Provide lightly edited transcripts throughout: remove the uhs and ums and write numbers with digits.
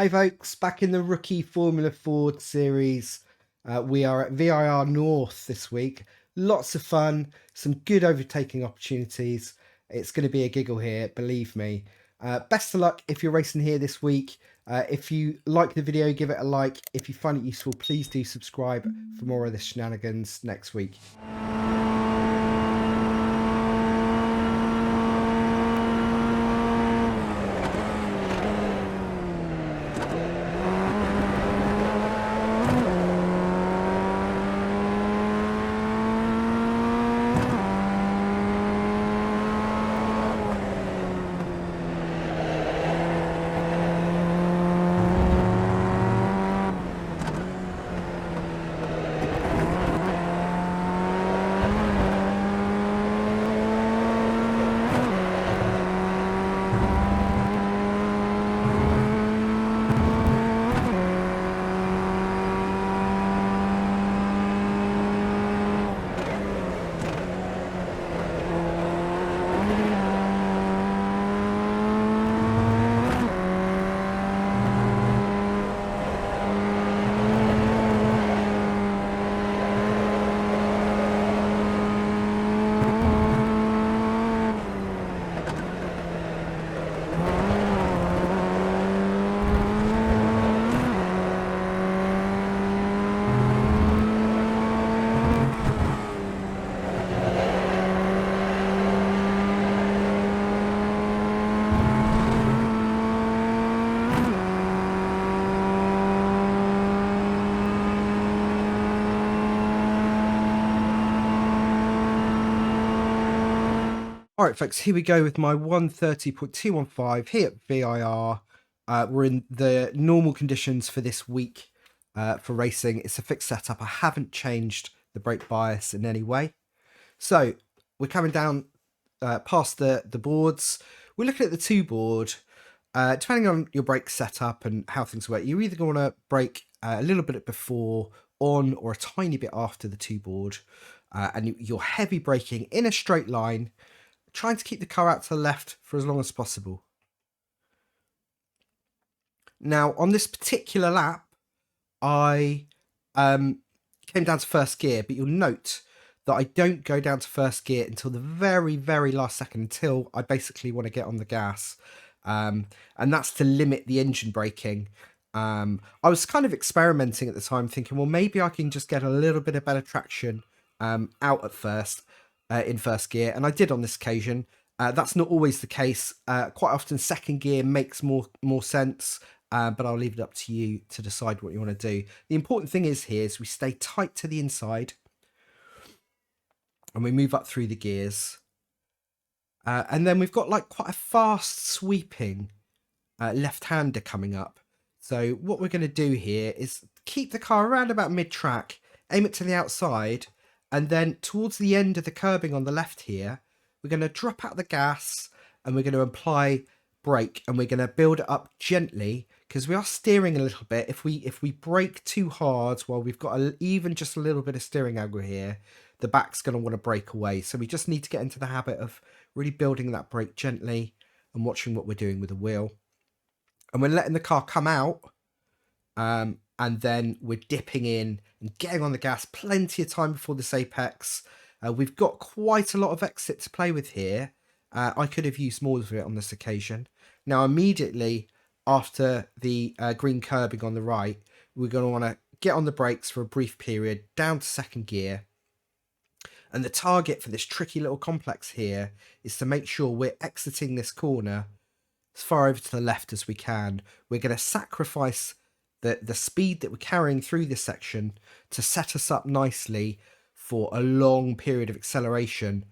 Hey folks, back in the rookie Formula Ford series. We are at VIR North this week. Lots of fun, some good overtaking opportunities. It's going to be a giggle here, believe me. Best of luck if you're racing here this week. If you like the video, give it a like. If you find it useful, please do subscribe for more of the shenanigans next week. All right, folks, here we go with my 130.215 here at VIR. We're in the normal conditions for this week for racing. It's a fixed setup. I haven't changed the brake bias in any way. So we're coming down past the boards. We're looking at the two board. Depending on your brake setup and how things work, you're either going to brake a little bit before, on, or a tiny bit after the two board. And you're heavy braking in a straight line, trying to keep the car out to the left for as long as possible. Now, on this particular lap, I came down to first gear, but you'll note that I don't go down to first gear until the very, very last second, until I basically want to get on the gas. And that's to limit the engine braking. I was kind of experimenting at the time, thinking, well, maybe I can just get a little bit of better traction out at first. In first gear, and I did on this occasion. That's not always the case. Quite often second gear makes more sense, but I'll leave it up to you to decide what you want to do. The important thing is here is we stay tight to the inside and we move up through the gears, and then we've got like quite a fast sweeping left-hander coming up. So what we're going to do here is keep the car around about mid-track, aim it to the outside, and then towards the end of the curbing on the left here, we're going to drop out the gas and we're going to apply brake, and we're going to build it up gently because we are steering a little bit. If we brake too hard while we've got even just a little bit of steering angle here, the back's going to want to break away. So we just need to get into the habit of really building that brake gently and watching what we're doing with the wheel. And we're letting the car come out, and then we're dipping in and getting on the gas plenty of time before this apex. We've got quite a lot of exit to play with here. I could have used more of it on this occasion. Now, immediately after the green curbing on the right, we're going to want to get on the brakes for a brief period, down to second gear. And the target for this tricky little complex here is to make sure we're exiting this corner as far over to the left as we can. We're going to sacrifice the speed that we're carrying through this section to set us up nicely for a long period of acceleration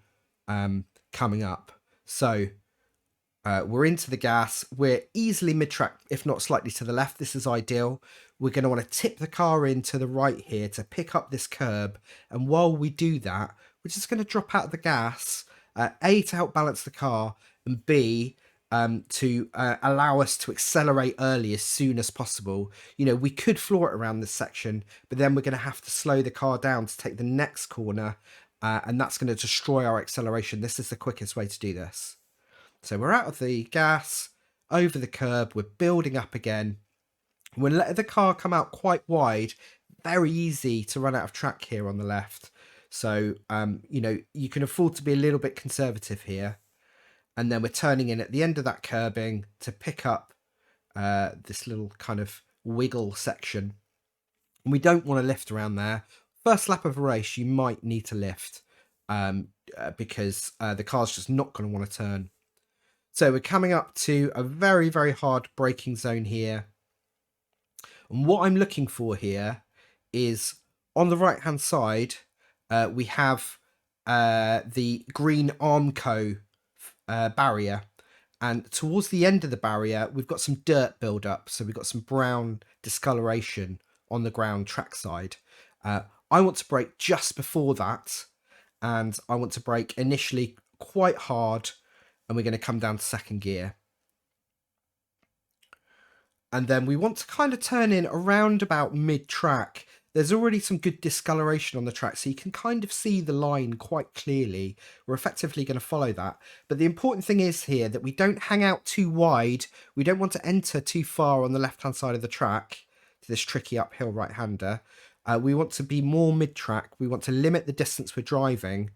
coming up. So we're into the gas. We're easily mid-track, if not slightly to the left. This is ideal. We're going to want to tip the car in to the right here to pick up this curb. And while we do that, we're just going to drop out the gas, A, to help balance the car, and B, to allow us to accelerate early as soon as possible. You know, we could floor it around this section, but then we're going to have to slow the car down to take the next corner, and that's going to destroy our acceleration. This is the quickest way to do this. So we're out of the gas, over the curb, we're building up again, We're letting the car come out quite wide, very easy to run out of track here on the left. So, you know, you can afford to be a little bit conservative here. And then we're turning in at the end of that curbing to pick up this little kind of wiggle section. And we don't want to lift around there. First lap of a race, you might need to lift because the car's just not going to want to turn. So we're coming up to a very, very hard braking zone here. And what I'm looking for here is on the right hand side, we have the green Armco barrier. And towards the end of the barrier, we've got some dirt build up. So we've got some brown discoloration on the ground trackside. I want to brake just before that. And I want to brake initially quite hard. And we're going to come down to second gear. And then we want to kind of turn in around about mid-track. There's already some good discoloration on the track, so you can kind of see the line quite clearly. We're effectively going to follow that. But the important thing is here that we don't hang out too wide. We don't want to enter too far on the left-hand side of the track to this tricky uphill right-hander. We want to be more mid-track. We want to limit the distance we're driving.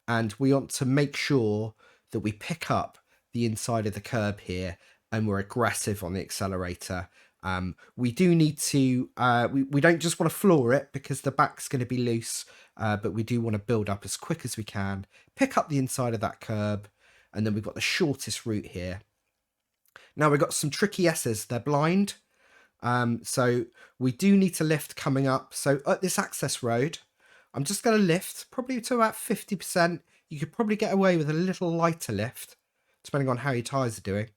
And we want to make sure that we pick up the inside of the curb here and we're aggressive on the accelerator. We do need to, we don't just want to floor it because the back's going to be loose, but we do want to build up as quick as we can, pick up the inside of that curb, and then we've got the shortest route here. Now we've got some tricky S's, they're blind, so we do need to lift coming up. So at this access road, I'm just going to lift probably to about 50%. You could probably get away with a little lighter lift, depending on how your tyres are doing.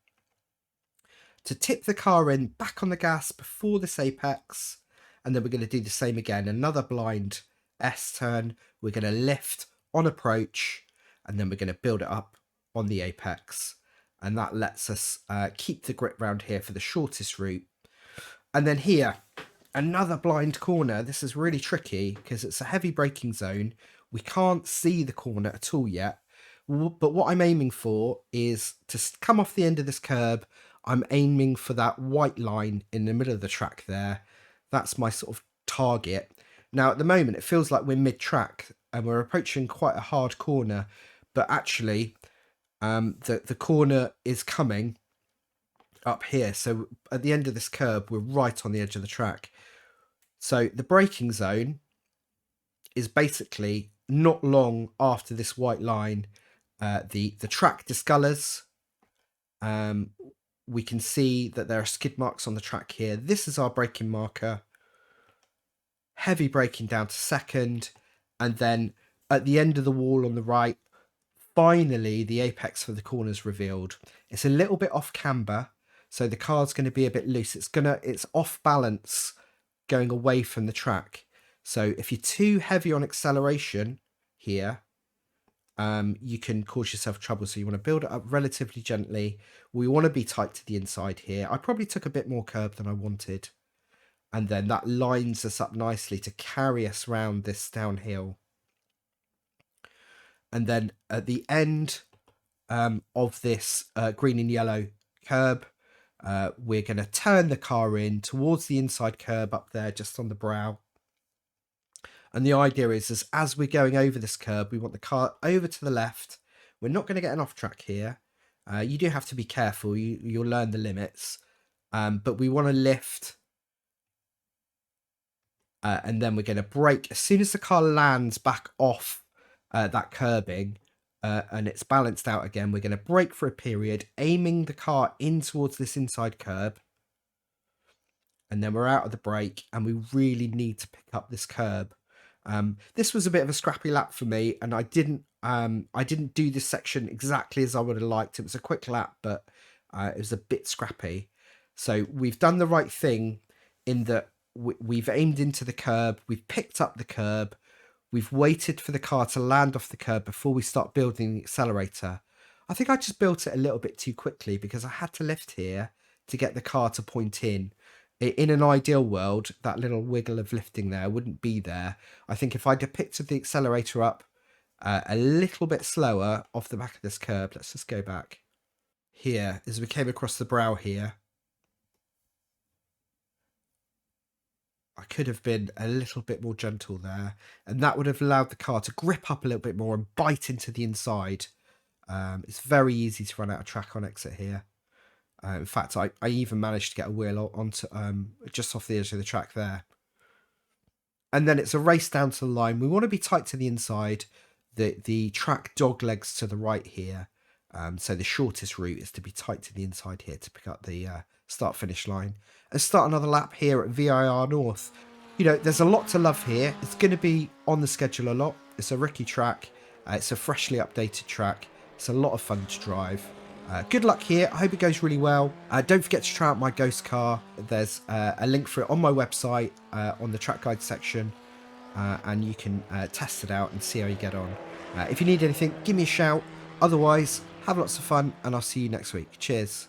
To tip the car in back on the gas before this apex, and then we're going to do the same again, another blind S turn. We're going to lift on approach, and then we're going to build it up on the apex, and that lets us keep the grip round here for the shortest route. And then here, another blind corner. This is really tricky because it's a heavy braking zone. We can't see the corner at all yet, but what I'm aiming for is to come off the end of this curb. I'm aiming for that white line in the middle of the track there. That's my sort of target. Now, at the moment, it feels like we're mid-track and we're approaching quite a hard corner, but actually the corner is coming up here. So at the end of this curb, we're right on the edge of the track. So the braking zone is basically not long after this white line. The track discolors. We can see that there are skid marks on the track here. This is our braking marker. Heavy braking down to second. And then at the end of the wall on the right, finally the apex for the corner is revealed. It's a little bit off camber, so the car's going to be a bit loose. It's off balance going away from the track. So if you're too heavy on acceleration here, you can cause yourself trouble. So you want to build it up relatively gently. We want to be tight to the inside here. I probably took a bit more curb than I wanted. And then that lines us up nicely to carry us around this downhill. And then at the end of this green and yellow curb, we're going to turn the car in towards the inside curb up there, just on the brow. And the idea is as we're going over this curb, we want the car over to the left. We're not going to get an off track here. You do have to be careful. You'll learn the limits. But we want to lift. And then we're going to brake. As soon as the car lands back off that curbing and it's balanced out again, we're going to brake for a period, aiming the car in towards this inside curb. And then we're out of the brake and we really need to pick up this curb. This was a bit of a scrappy lap for me, and I didn't do this section exactly as I would have liked. It was a quick lap, but it was a bit scrappy. So we've done the right thing in that we've aimed into the curb, we've picked up the curb, we've waited for the car to land off the curb before we start building the accelerator. I think I just built it a little bit too quickly because I had to lift here to get the car to point in. In an ideal world, that little wiggle of lifting there wouldn't be there. I think if I depicted the accelerator up a little bit slower off the back of this curb, let's just go back here as we came across the brow here. could have been a little bit more gentle there, and that would have allowed the car to grip up a little bit more and bite into the inside. It's very easy to run out of track on exit here. In fact, I even managed to get a wheel onto just off the edge of the track there. And then it's a race down to the line. We want to be tight to the inside. The track dog legs to the right here. So the shortest route is to be tight to the inside here to pick up the start-finish line. And start another lap here at VIR North. You know, there's a lot to love here. It's going to be on the schedule a lot. It's a rookie track. It's a freshly updated track. It's a lot of fun to drive. Good luck here. I hope it goes really well. Don't forget to try out my ghost car. There's a link for it on my website on the track guide section. And you can test it out and see how you get on. If you need anything, give me a shout. Otherwise, have lots of fun and I'll see you next week. Cheers.